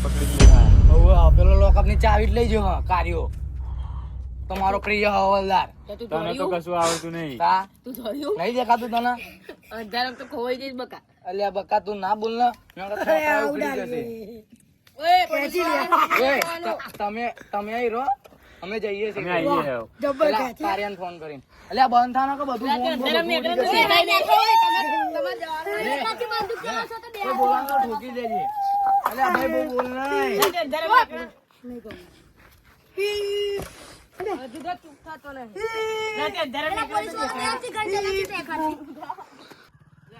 પકડી લે હવે પેલો લોકઅપ ની ચાવી જ લઈ જો કાર્યો તમારો પ્રિય હવાલદાર. તને તો કશું આવડતું નહીં. તા તું ધોયું નહીં દેખાતું તને? અંધારામાં તો ખોવાઈ જઈશ બકા. અલ્યા બકા તું ના બોલ ને ઉખડી જશે. ઓય પછી તમે અહીં રહો, અમે જઈએ અમે છીએ આવીએ હવે. પેલા કાર્યાને ફોન કરીને. અલ્યા બંધ થા ને કે બધું કોઈ બોલાવવાનું તો ઠોકી દેજે. અલ્યા ભાઈ બહુ બોલ નહીં.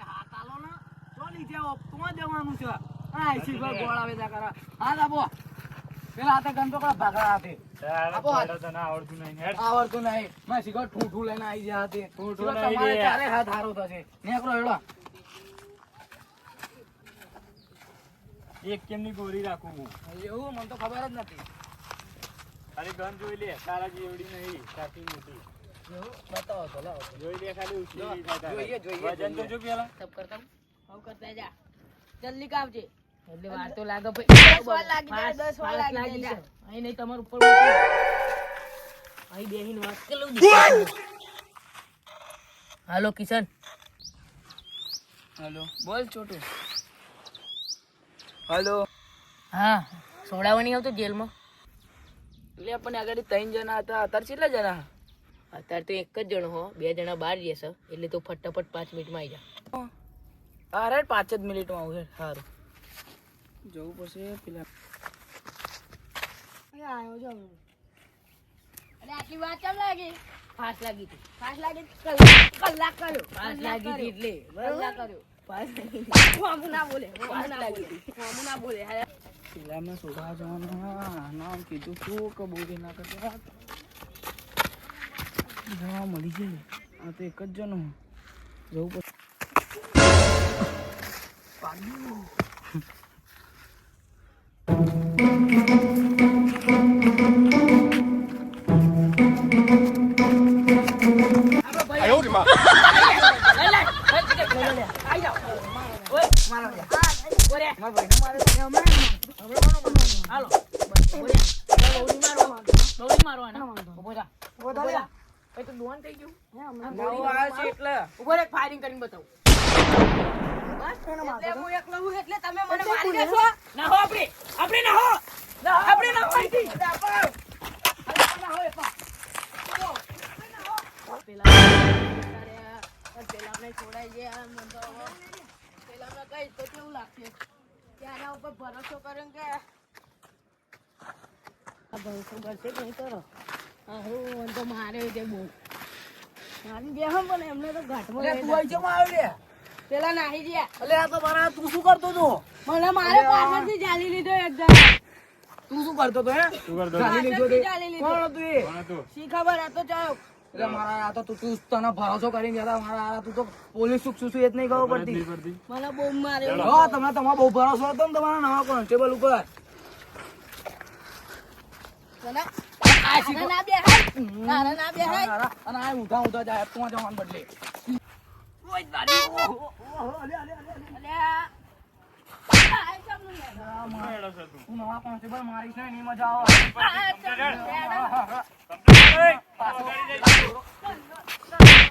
હાથ આલો ને તો નીચે તું જવાનું છે. હા શીખવા ગોળ આવે ત્યાં કરા. હાથ આપો. પેલા હાથે ગંતો કરા ભાગડા હાથે આપો હાથ. તને આવડતું નહીં હેડ. આવડતું નહીં. મેં શીખો ઠૂઠું લઈને આવી જાય હાથે. ઠૂઠું શીખો લઈ તમારે જાય. ચારે હાથ હારો થશે. નેકરો હેડો. એક કેમની ગોરી રાખું હું? એવું મને તો ખબર જ નથી. ખાલી ગન જોઈ લે, તારા જેવડી નહીં, સાચી મોટી. એવું બતાવો તો લાવો. જોઈ લે ખાલી ઉછળી જો, થાય તારે. જોઈએ. વજન તો જો પેલા. સબ કરતા હું કરતા જા જલ્દી કાવજે એટલે વાર તો લાગે ભાઈ 10 વાર લાગી જાય, 10 વાર ફાસ્ટ લાગી જાય. છે અહીં નહીં તમાર ઉપર અહીં બેહીને વાત કરી લઉં હાલો કિશન હેલો બોલ છોટુ. હેલો. હા સોડાવા નહીં આવતો જેલમાં એટલે પણ આગળ 3 જણા હતા, અત્યારે કેટલા જણા? અત્યારે તો એક જ જણો હો 2 જણા બહાર જશે એટલે તો ફટાફટ 5 મિનિટમાં આવી જા અરે 5 જ મિનિટમાં આવું છે. સારું જવું પડશે પેલા. અરે આટલી વાત કેમ લાગી? ફાસ્ટ લાગી હતી ફાસ્ટ લાગી? કલાક કર્યો. ફાસ્ટ લાગી હતી એટલે કલાક કર્યો. ફાસ્ટ લાગી હોમું ના બોલે, હોમું ફાસ્ટ ના લાગી બોલે, હતી હોમું ના બોલે. અરે પેલા મેં શોધવા જવાનું નામ કીધું શું કે બહુ ના કરતા જવા મળી જાય. આ તો એક જ જણો જવું પડશે. ફાયરિંગ કરીને બતાવું એટલે હું એકલો હું એટલે તમે મને મારી દેશો? ના હો આપણે ના હો આપણે ના હોય પેલા ને છોડાઈ ગયા મને તો પેલા ને કઈ તો કેવું લાગશે કે આના ઉપર ભરોસો કરે કે ભરોસો કરશે કે નહીં કરો હું તો મારે તે બહુ મારી ગયા હમ પણ એમને તો ઘાટમાં અલ્યા તું અહીં કેમ આવ્યો રે? પેલા નાહી ગયા અલ્યા આ તો મારા તું શું કરતો તો? મને મારે પાછળથી જાલી લીધો એકદમ તું શું કરતો તો હે? શું કરતો? ચાલી લીધો પાછળથી તે? ચાલી લીધો. કોણ હતું એ? કોણ હતું? શી ખબર આ તો ચાલો એટલે મારા આ તો તું તને ભરોસો કરીને જતા મારા આ તું તો પોલીસ શું શું એ જ નહીં ખબર ખબર જ પડતી. નહીં પડતી. મને બહુ માર્યો હા તમને તમારો બહુ ભરોસો હતો ને તમારા નવા કોન્સ્ટેબલ ઉપર. મને આ શીખો. ના બેહાય તારે ના બેહાય અને આ ઊંધા ઊંધા જાય તું જવાન બદલે. ઓય દાદી ઓહો ઓહો અલ્યા અલ્યા અલ્યા. અલ્યા આ કેમનું યાર? આ માર. હેડો છે તું. તું નવા કોન્સ્ટેબલ મારીશ ને એની મજા આવે.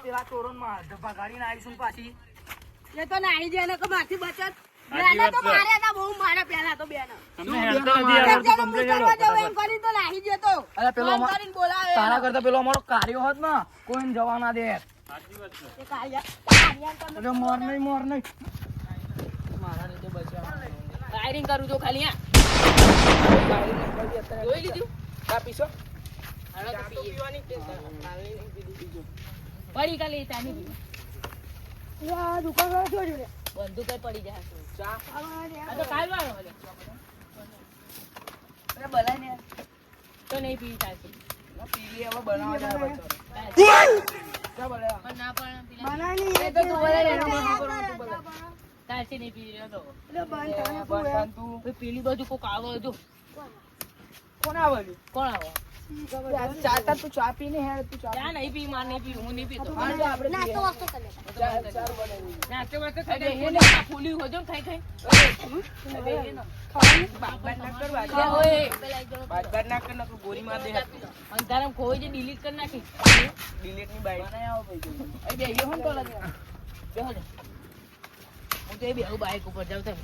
પેલા ચોરોમાં ભગાડીને આવીશું પાછી. એ તો નાહી જાય ને કે માથી બચત સાચી બેને તો વાત છે. માર્યા હતા બહુ માર્યા પેલા તો બેને તમને શું હેડતા બેનો નથી મારે? આવડતું, એક જણો complaint કરવા હેડો, જવું એમ ફટાફટ. કરીને તો નાહી જતો અરે પેલો ફોન અમા- કરીને બોલાવે તારા કરતા પેલો અમારો કાર્યો હોત ને કોઈને જવા ના દે. સાચી વાત છે. એ કાળિયા એટલે મોર નહીં મારા લીધે બચ્યા ફાયરિંગ કરું તો ખાલી હા જોઈ લીધું ચા પીશો? હાલો તો પીએ. પડી ખાલી ચાની પીવું દુકાન છોડ્યું રે બંદૂક કઈ પડી જાય ચા? આ તો કાલ વાળો હવે અરે બનાય ને. તો નહીં પીવી ચાલશે પીલી હવે બનાવવા જાય બચ્ચો. ચા બનાવ્યા? પણ ના પણ પેલા બનાની એ તો તું બનાય ને, એનો મહિનો કરવાનો તું બનાય. ચાલશે નહીં પીવી રહ્યો તો બસ શાંત તું. પેલી બાજુ કોક આવે જો કોણ આવેલું? કોણ આવે ચાલતા તું ચા પીને હેડ તું ચા ચા નહીં પી, માર નહીં પી, હું નહીં પીતો. હા, તો આપણે નાસ્તો વાસ્તો કરી લે. ચાર બનાવી. નાસ્તો વાસ્તો અરે, ખાઈ એ ખાઈ આ ફૂલ્યું હોજો ને ખાઈ ખાઈ. અંધારામાં ખોવાઈ જાય, delete કરી નાખી. બનાવી આવો ભાઈ. અહીં બેહીએ હો ને તો લાગે. બેહો જા. હું તો એ બેહું બાઈક ઉપર જાઉં તમે.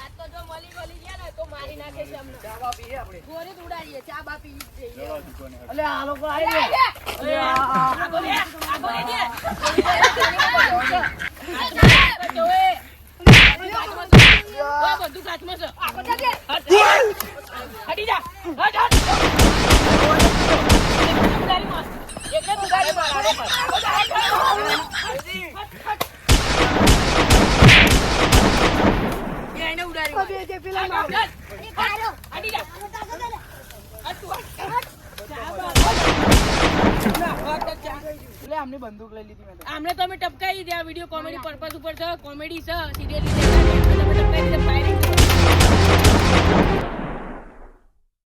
આ તો જો મળી ગયા ને તો મારી નાખે છે અમને. ચા બા પીએ આપણે. ગોળી જ ઉડાડીએ, ચા બા પી જઈએ. ચલો દુકાને. અલે આ લોકો આવી ગયા. અલે આ આગો લે, આગો લે જે. ઓય, બધું કાચમાં છે. હટી જા. હટ, હટ. એટલે તું ગાડી માર, આગો માર. એ એને ઉડાડી માર. હટ, હટી જા. હટ તું, હટ. એટલે આમની બંદૂક લઈ લીધી મેં તો. આમને તો અમે ટપકાઈ દીધી. આ વિડીયો કોમેડી પર્પઝ ઉપર છે, કોમેડી છે, સિરિયસલી ટપકાઈ દીધી. ફાયરિંગ